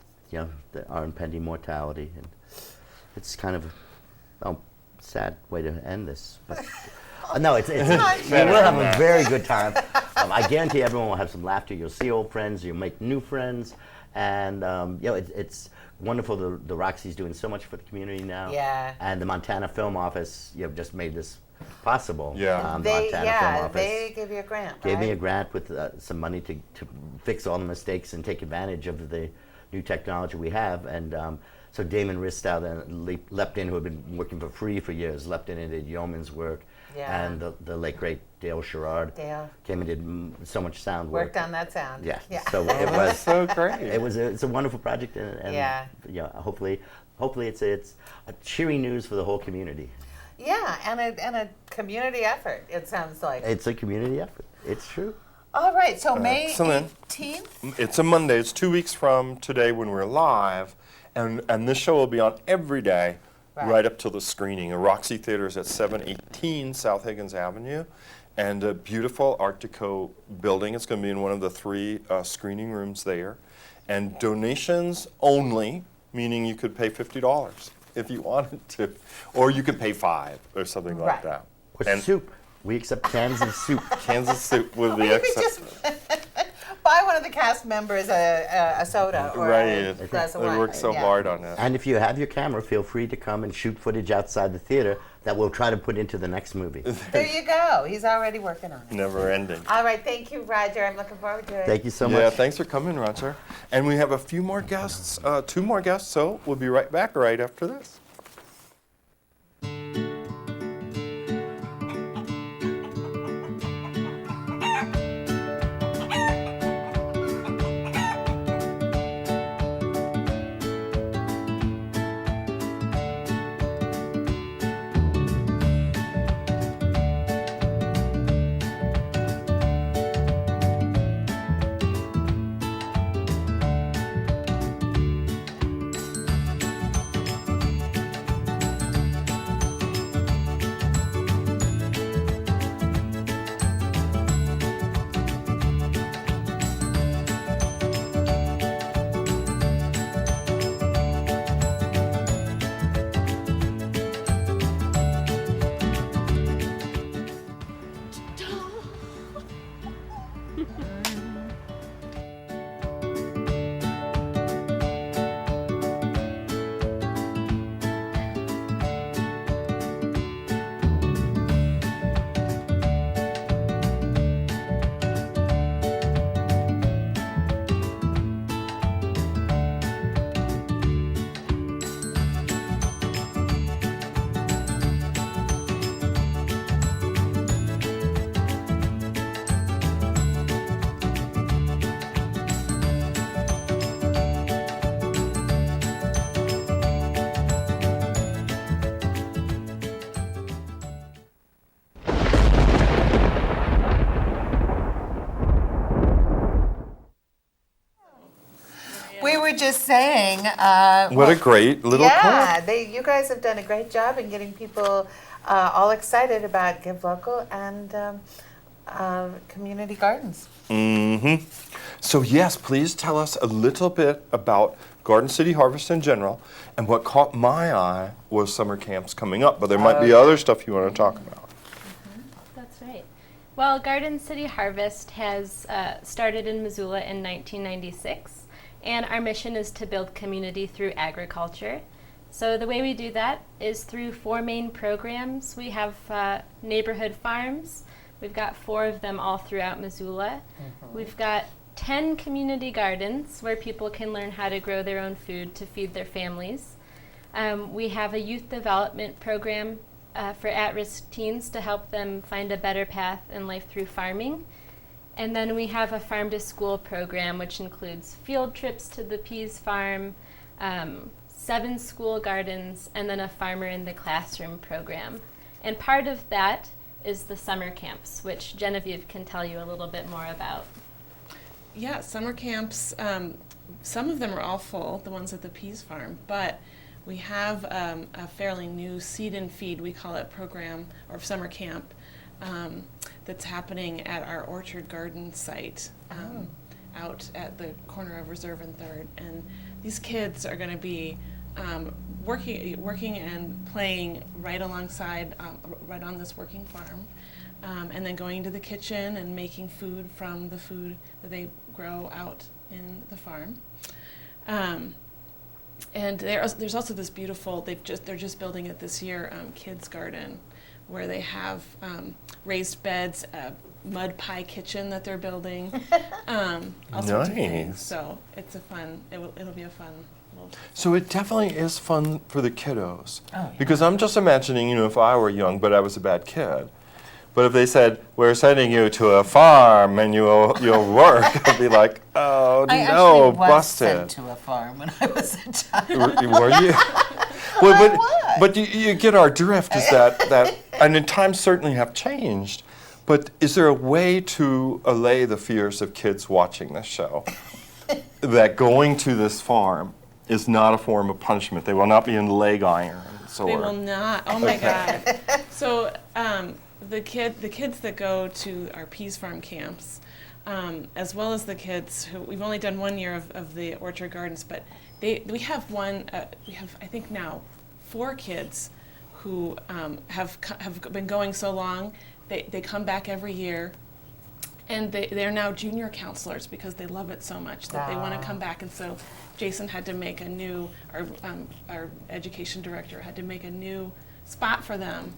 our impending mortality, and it's kind of a sad way to end this. But, no, it's you will have a very good time. I guarantee everyone will have some laughter. You'll see old friends. You'll make new friends, and it's wonderful. The Roxy's doing so much for the community now. Yeah. And the Montana Film Office just made this possible. Yeah. The Montana Film Office they give you a grant, gave me a right? grant with some money to fix all the mistakes and take advantage of the new technology we have. And so Damon Ristow then leapt in, who had been working for free for years, leapt in and did yeoman's work. Yeah. And the late, great Dale Sherrard Dale. came and did so much sound work. Worked on that sound. Yeah. Yeah. So it That's was so great. it's a wonderful project, and Yeah. hopefully it's a cheery news for the whole community. Yeah, and a community effort, it sounds like. It's a community effort. It's true. All right, so May Excellent. 18th? It's a Monday. It's 2 weeks from today when we're live, and this show will be on every day, right up till the screening. The Roxy Theater is at 718 South Higgins Avenue, and a beautiful Art Deco building. It's going to be in one of the 3 screening rooms there, and donations only, meaning you could pay $50 if you wanted to, or you could pay $5 or something like Right. that. Or And soup. We accept cans of soup. Kansas soup will be Maybe accepted. just buy one of the cast members a soda or a Right. glass of They wine. work so Yeah. hard on that. And if you have your camera, feel free to come and shoot footage outside the theater that we'll try to put into the next movie. There you go. He's already working on it. Never ending. All right, thank you, Roger. I'm looking forward to it. Thank you so Yeah, much. thanks for coming, Roger. And we have a few more guests, 2 more guests, so we'll be right back right after this. just saying. What a great little yeah, club. you guys have done a great job in getting people all excited about Give Local and community gardens. Mm-hmm. So yes, please tell us a little bit about Garden City Harvest in general, and what caught my eye was summer camps coming up, but there might be other stuff you want to talk about. That's right. Well, Garden City Harvest has started in Missoula in 1996, and our mission is to build community through agriculture. So the way we do that is through 4 main programs. We have neighborhood farms. We've got 4 of them all throughout Missoula. We've got 10 community gardens where people can learn how to grow their own food to feed their families. We have a youth development program for at-risk teens to help them find a better path in life through farming. And then we have a farm-to-school program, which includes field trips to the peas farm, 7 school gardens, and then a farmer in the classroom program. And part of that is the summer camps, which Genevieve can tell you a little bit more about. Yeah, summer camps, some of them are all full, the ones at the peas farm, but we have a fairly new seed and feed, we call it, program or summer camp that's happening at our Orchard Garden site out at the corner of Reserve and 3rd. And these kids are going to be working and playing right alongside, right on this working farm, and then going to the kitchen and making food from the food that they grow out in the farm. And there's also this beautiful, they're just building it this year, kids garden, where they have raised beds, a mud pie kitchen that they're building, all sorts of things. So it's it'll be a fun. So it definitely is fun for the kiddos. Because I'm just imagining, if I were young, but I was a bad kid. But if they said, we're sending you to a farm and you'll work, I'd be like, oh, I no, actually was busted. sent to a farm when I was a child. Were you? But you get our drift is that, and in times certainly have changed, but is there a way to allay the fears of kids watching this show that going to this farm is not a form of punishment? They will not be in leg irons. They will not. Oh my God. So the kids that go to our peas farm camps, as well as the kids who we've only done 1 year of the Orchard Gardens, but we have I think now 4 kids who have been going so long. They come back every year, and they're now junior counselors because they love it so much that they want to come back. And so Jason had to make a new, our education director had to make a new spot for them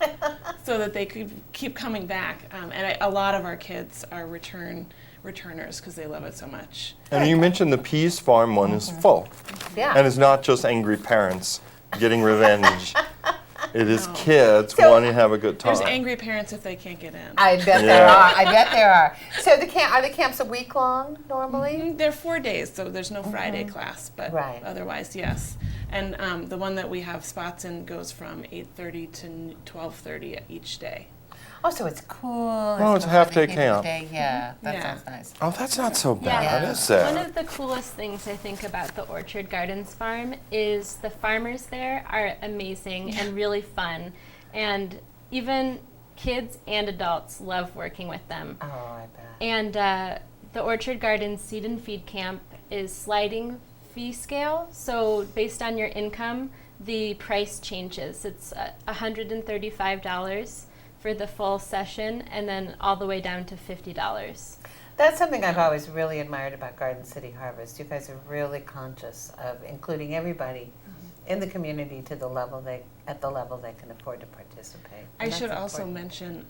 so that they could keep coming back. And a lot of our kids are returners because they love it so much. And you mentioned the peas farm one is full. Yeah. And it's not just angry parents getting revenge. It is kids wanting to have a good time. There's angry parents if they can't get in. I bet there are. I bet there are. So are the camps a week long normally? They're 4 days, so there's no Friday class, but otherwise, yes. And the one that we have spots in goes from 8:30 to 12:30 each day. Oh, so it's cool. Oh, it's a half-day camp. Yeah, that sounds nice. Oh, that's not so bad, is it? One of the coolest things I think about the Orchard Gardens farm is the farmers there are amazing and really fun. And even kids and adults love working with them. Oh, I bet. And the Orchard Gardens Seed and Feed Camp is sliding fee scale. So based on your income, the price changes. It's $135 for the full session, and then all the way down to $50. That's something I've always really admired about Garden City Harvest. You guys are really conscious of including everybody in the community at the level they can afford to participate. I should also mention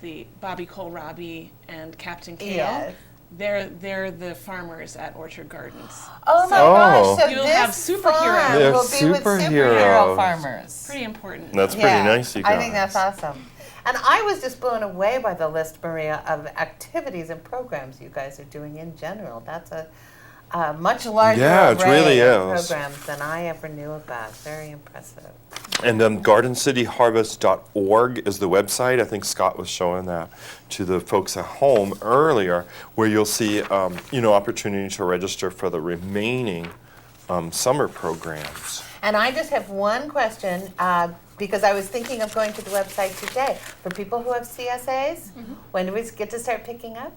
the Bobby Kohlrabi and Captain Kale. Yes. They're the farmers at Orchard Gardens. Oh my gosh! So you'll this have superheroes. farm will be with superhero farmers. Pretty important. That's pretty nice, you guys. I think that's awesome. And I was just blown away by the list, Maria, of activities and programs you guys are doing in general. That's a much larger array of programs than I ever knew about. Very impressive. And gardencityharvest.org is the website. I think Scott was showing that to the folks at home earlier, where you'll see opportunity to register for the remaining summer programs. And I just have one question, because I was thinking of going to the website today. For people who have CSAs, when do we get to start picking up?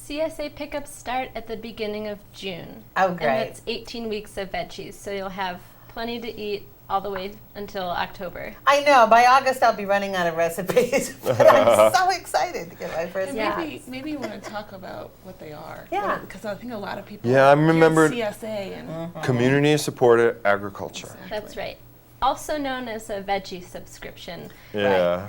CSA pickups start at the beginning of June. Oh, great. And it's 18 weeks of veggies, so you'll have plenty to eat all the way until October. I know, by August I'll be running out of recipes, but I'm so excited to get my first And maybe you want to talk about what they are. Yeah. Because I think a lot of people Yeah, I remember hear CSA and community supported agriculture. Exactly. That's right. Also known as a veggie subscription. Yeah.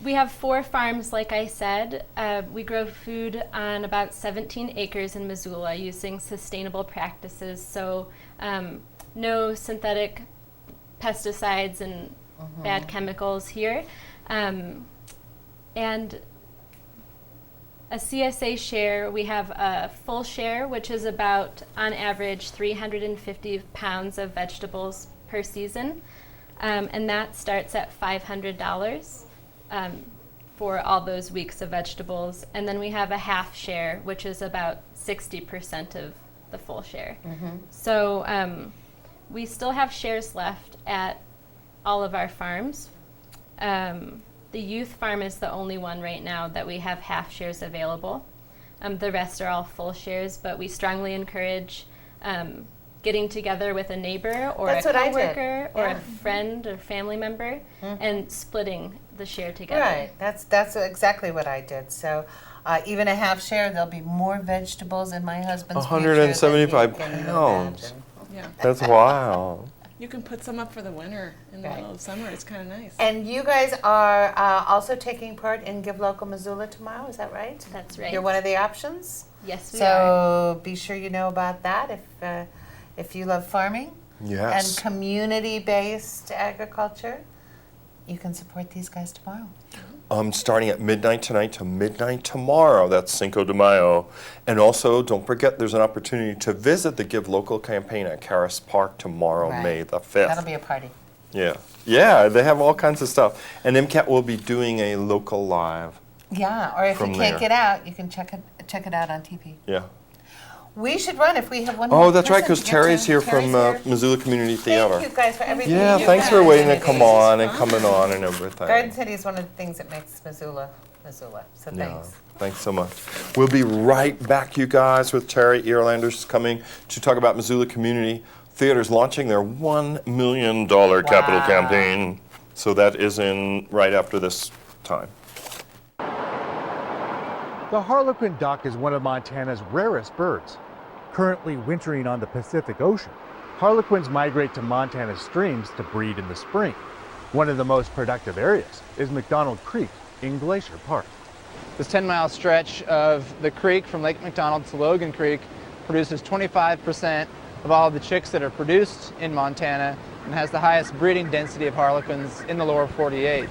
We have 4 farms, like I said. We grow food on about 17 acres in Missoula using sustainable practices. So no synthetic pesticides and bad chemicals here. And a CSA share, we have a full share, which is about, on average, 350 pounds of vegetables per season. And that starts at $500 for all those weeks of vegetables. And then we have a half share, which is about 60% of the full share. So we still have shares left at all of our farms. The youth farm is the only one right now that we have half shares available. The rest are all full shares, but we strongly encourage getting together with a neighbor or That's a what I did. coworker or Yeah. a friend or family member and splitting the share together. Right, that's exactly what I did. So even a half share, there'll be more vegetables in my husband's future than he 175 can even pounds. imagine. yeah. That's wild. You can put some up for the winter in the middle of summer. It's kind of nice. And you guys are also taking part in Give Local Missoula tomorrow, is that right? That's right. You're one of the options? Yes, we are. So be sure you know about that if you love farming Yes. and community-based agriculture. You can support these guys tomorrow. Starting at midnight tonight to midnight tomorrow. That's Cinco de Mayo. And also, don't forget, there's an opportunity to visit the Give Local campaign at Caris Park tomorrow, Right. May the 5th. That'll be a party. Yeah. Yeah, they have all kinds of stuff. And MCAT will be doing a local live. Yeah, or if From you can't there. get out, you can check it out on TV. Yeah. We should run if we have one more Oh, that's right, person because to get Terry's to. here Terry's from here. Missoula Community Theater. Thank you guys for everything. Yeah, you thanks do for for waiting to the come community. on and coming on and everything. Garden City is one of the things that makes Missoula, Missoula. So Yeah, thanks. thanks so much. We'll be right back, you guys, with Terri Elander coming to talk about Missoula Community Theater's launching their $1 million capital campaign. So that is in right after this time. The harlequin duck is one of Montana's rarest birds. Currently wintering on the Pacific Ocean, harlequins migrate to Montana's streams to breed in the spring. One of the most productive areas is McDonald Creek in Glacier Park. This 10-mile stretch of the creek from Lake McDonald to Logan Creek produces 25% of all of the chicks that are produced in Montana and has the highest breeding density of harlequins in the lower 48.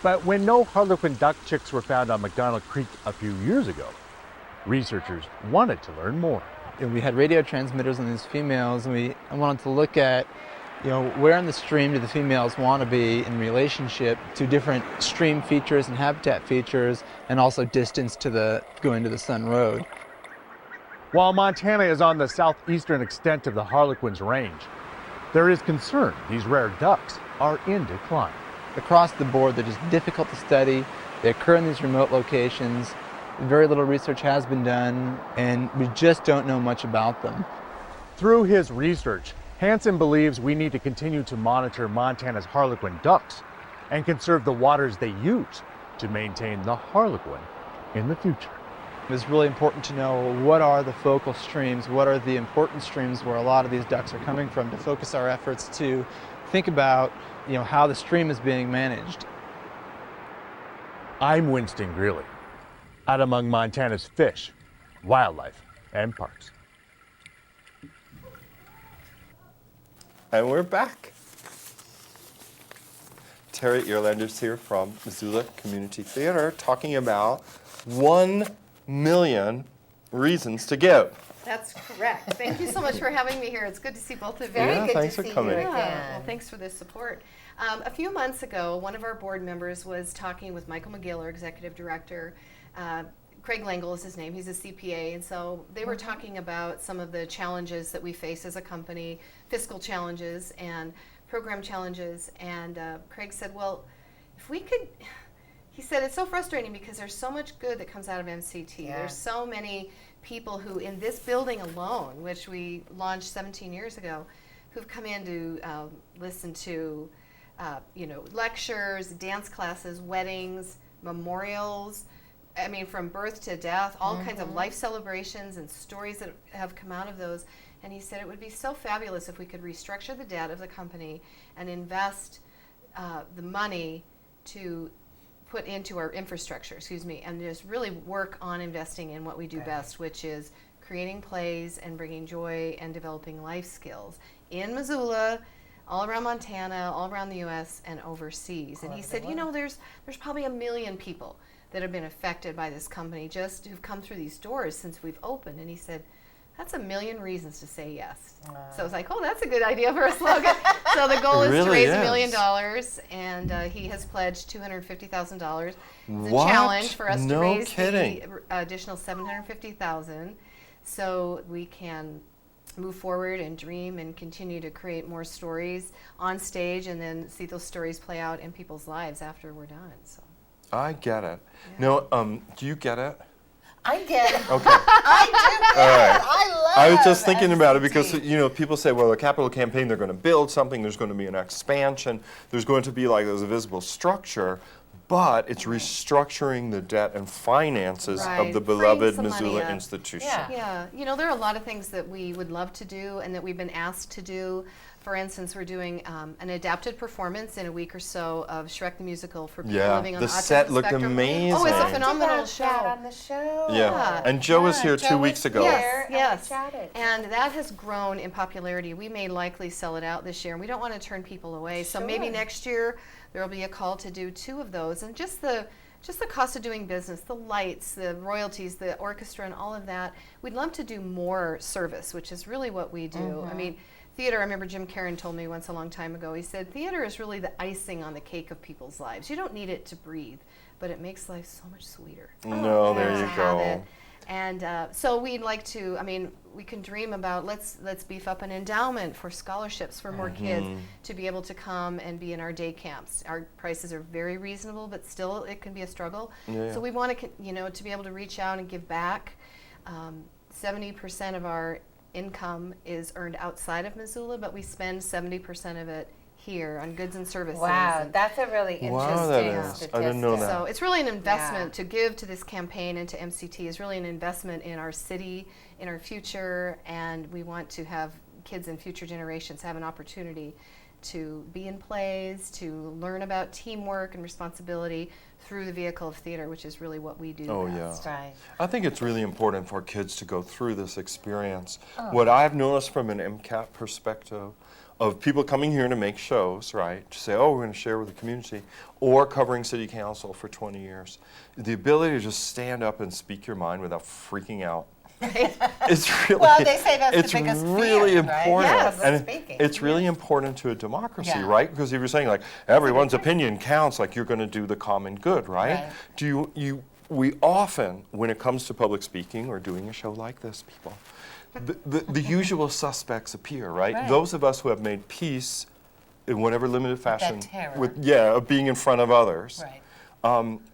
But when no harlequin duck chicks were found on McDonald Creek a few years ago, researchers wanted to learn more. And we had radio transmitters on these females, and I wanted to look at, where in the stream do the females want to be in relationship to different stream features and habitat features, and also distance to going to the Sun Road. While Montana is on the southeastern extent of the harlequin's range, there is concern these rare ducks are in decline. Across the board, they're just difficult to study. They occur in these remote locations. Very little research has been done, and we just don't know much about them. Through his research, Hansen believes we need to continue to monitor Montana's harlequin ducks and conserve the waters they use to maintain the harlequin in the future. It's really important to know what are the focal streams, what are the important streams where a lot of these ducks are coming from, to focus our efforts to think about how the stream is being managed. I'm Winston Greeley, out among Montana's fish, wildlife, and parks. And we're back. Terri Elander here from Missoula Community Theater talking about 1 million reasons to give. That's correct. Thank you so much for having me here. It's good to see both of you. Very Yeah, good thanks to for see coming. You Yeah, well, thanks for this support. A few months ago, one of our board members was talking with Michael McGill, our executive director, Craig Langle is his name. He's a CPA, and so they were talking about some of the challenges that we face as a company, fiscal challenges and program challenges. And Craig said, well, if we could, he said, it's so frustrating because there's so much good that comes out of MCT. Yeah. There's so many people who, in this building alone, which we launched 17 years ago, who've come in to listen to, lectures, dance classes, weddings, memorials. I mean, from birth to death, all kinds of life celebrations and stories that have come out of those. And he said it would be so fabulous if we could restructure the debt of the company and invest the money to put into our infrastructure, and just really work on investing in what we do best, which is creating plays and bringing joy and developing life skills in Missoula, all around Montana, all around the U.S. and overseas. And he said, there's probably 1 million people that have been affected by this company, just who've come through these doors since we've opened. And he said, that's 1 million reasons to say yes. So I was like, oh, that's a good idea for a slogan. So the goal is to raise $1 million, and he has pledged $250,000. It's a challenge for us to raise the additional $750,000, so we can move forward and dream and continue to create more stories on stage, and then see those stories play out in people's lives after we're done. So. I get it. No, do you get it? I get it. Okay. I do get it. I love I was just thinking about it MCT. because, people say, well, a capital campaign, they're going to build something, there's going to be an expansion, there's going to be there's a visible structure, but it's restructuring the debt and finances of the beloved Missoula institution. Yeah, there are a lot of things that we would love to do and that we've been asked to do. For instance, we're doing an adapted performance in a week or so of Shrek the Musical for people living on the autism set looked spectrum. amazing. Oh, it's a phenomenal show. On the show. Yeah, and Joe was here 2 weeks ago. Yes, and that has grown in popularity. We may likely sell it out this year, and we don't want to turn people away. So maybe next year there will be a call to do 2 of those, and just the cost of doing business, the lights, the royalties, the orchestra, and all of that. We'd love to do more service, which is really what we do. I mean, theater, I remember Jim Caron told me once a long time ago, he said, theater is really the icing on the cake of people's lives. You don't need it to breathe, but it makes life so much sweeter. No, there you go. And so we'd like to, we can dream about, let's beef up an endowment for scholarships for more kids to be able to come and be in our day camps. Our prices are very reasonable, but still it can be a struggle. So we want to, to be able to reach out and give back. 70% of our income is earned outside of Missoula, but we spend 70% of it here on goods and services. Wow, that's a really interesting statistic. I didn't know that. So it's really an investment to give to this campaign and to MCT is really an investment in our city, in our future, and we want to have kids in future generations have an opportunity to be in plays, to learn about teamwork and responsibility through the vehicle of theater, which is really what we do best. Yeah. Right. I think it's really important for kids to go through this experience. What I've noticed from an MCAT perspective of people coming here to make shows, right, to say, oh, we're going to share with the community, or covering city council for 20 years, the ability to just stand up and speak your mind without freaking out. It's really, well, they say that's the biggest really fear, important, right? and it's really important to a democracy, right? Because if you're saying everyone's opinion counts, you're going to do the common good, right? We often, when it comes to public speaking or doing a show like this, people, the usual suspects appear, right? Those of us who have made peace in whatever limited fashion, of being in front of others. Right.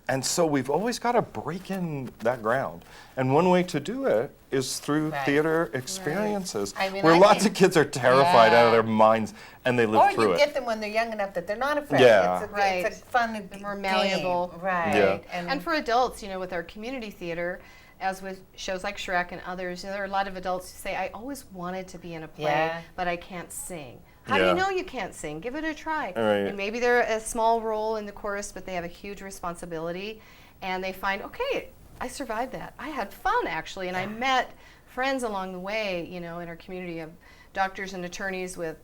And so we've always got to break in that ground. And one way to do it is through theater experiences, where lots of kids are terrified out of their minds and they live through it. Or you get them when they're young enough that they're not afraid. Yeah. It's a fun, more malleable. Right. Yeah. And for adults, with our community theater, as with shows like Shrek and others, there are a lot of adults who say, I always wanted to be in a play, but I can't sing. How do you know you can't sing? Give it a try. Right. And maybe they're a small role in the chorus, but they have a huge responsibility. And they find, okay, I survived that. I had fun, actually. And I met friends along the way, in our community of doctors and attorneys with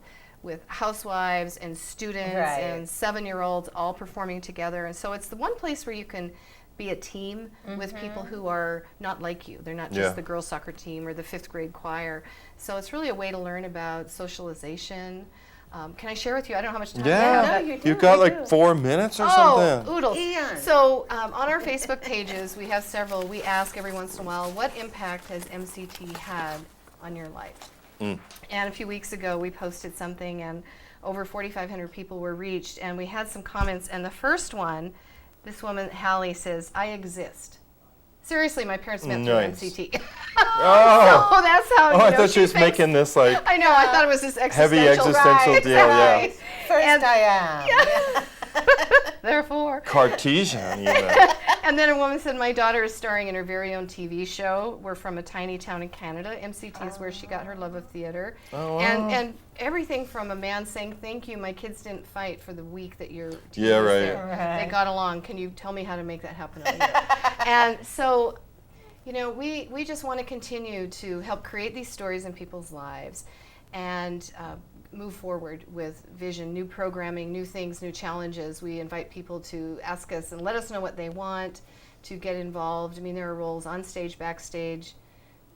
housewives and students and 7-year-olds all performing together. And so it's the one place where you can be a team with people who are not like you. They're not just the girls' soccer team or the 5th grade choir. So it's really a way to learn about socialization, Can I share with you? I don't know how much time Yeah, I have. No, you do, you've got you like do. 4 minutes or Oh, something. oodles. Ian. So on our Facebook pages, we have several. We ask every once in a while, what impact has MCT had on your life? And a few weeks ago, we posted something, and over 4,500 people were reached, and we had some comments. And the first one, this woman, Hallie, says, "I exist." Seriously, my parents met through Nice. MCT. Oh. So that's how. Oh, you know, I thought she was thinks- making this like I know. I thought it was this heavy existential. existential right, deal. Yeah, right. First And- I am. Yeah. Therefore. Cartesian. Even. And then a woman said, my daughter is starring in her very own TV show. We're from a tiny town in Canada. MCT is where she got her love of theater. Oh, wow. And everything from a man saying, thank you, my kids didn't fight for the week that your TV Yeah, was right. there. Right. They got along. Can you tell me how to make that happen? And so, you know, we just want to continue to help create these stories in people's lives and move forward with vision, new programming, new things, new challenges. We invite people to ask us and let us know what they want, to get involved. I mean, there are roles on stage, backstage,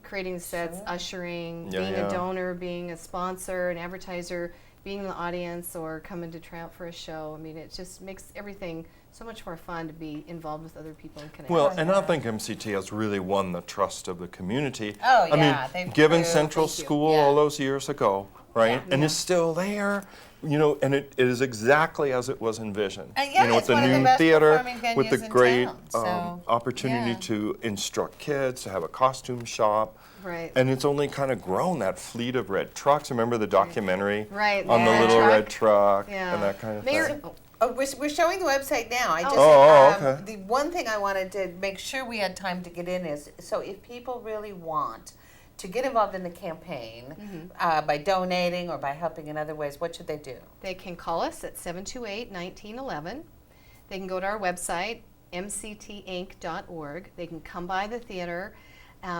creating sets, ushering, Yeah, being yeah. a donor, being a sponsor, an advertiser, being in the audience, or coming to try out for a show. I mean, it just makes everything so much more fun to be involved with other people and connect. Well, and I think MCT has really won the trust of the community. Oh, I yeah, mean, they've given proved- Central thank you. School Yeah. all those years ago, right? And it's still there, you know, and it is exactly as it was envisioned. Yeah, you know, it's with the one of the new best theater, performing with the venues in great town, so, opportunity yeah. to instruct kids, to have a costume shop. Right. And it's only kind of grown, that fleet of red trucks. Remember the documentary? Right, On the the little truck. red truck Yeah. and that kind of Mayor- thing. Oh, we're showing the website now. I just okay. the one thing I wanted to make sure we had time to get in is, so if people really want to get involved in the campaign by donating or by helping in other ways, what should they do? They can call us at 728-1911. They can go to our website, mctinc.org. They can come by the theater.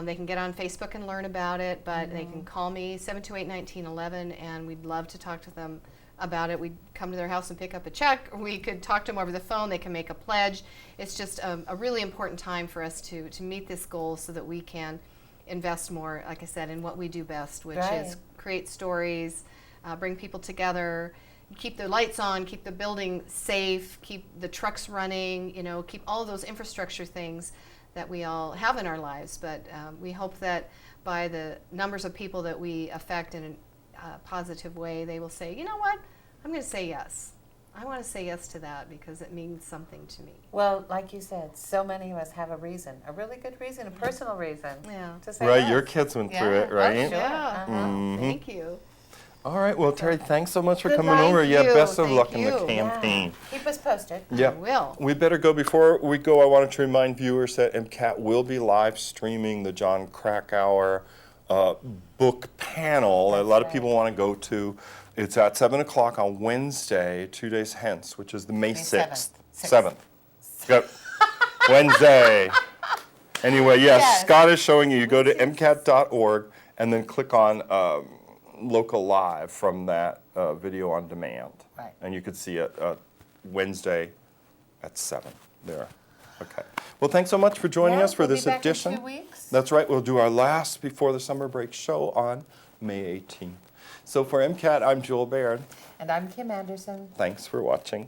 They can get on Facebook and learn about it, but they can call me, 728-1911, and we'd love to talk to them about it. We'd come to their house and pick up a check. We could talk to them over the phone. They can make a pledge. It's just a really important time for us to meet this goal so that we can invest more, like I said, in what we do best, which Right. is create stories, bring people together, keep the lights on, keep the building safe, keep the trucks running, you know, keep all of those infrastructure things that we all have in our lives. But we hope that by the numbers of people that we affect in a positive way, they will say, you know what, I'm going to say yes. I want to say yes to that because it means something to me. Well, like you said, so many of us have a reason, a really good reason, a personal reason to say Right, yes. your kids went through it, Oh, right? sure. Yeah, Mhm. thank you. All right, well, Terri, thanks so much for Good coming luck. over. Yeah, you. best of Thank luck in the you. campaign. Keep us posted. Yeah. will. We better go. Before we go, I wanted to remind viewers that MCAT will be live streaming the John Krakauer book panel. A lot of people want to go to. It's at 7 o'clock on Wednesday, 2 days hence, which is the May 6th. 7th. Yep. Wednesday. Anyway, yes, Scott is showing you. You go to MCAT.org and then click on local live from that video on demand. Right. And you could see it Wednesday at 7 there. Okay. Well, thanks so much for joining us for we'll be this back in edition. 2 weeks. That's right. We'll do our last before the summer break show on May 18th. So for MCAT, I'm Joel Baird. And I'm Kim Anderson. Thanks for watching.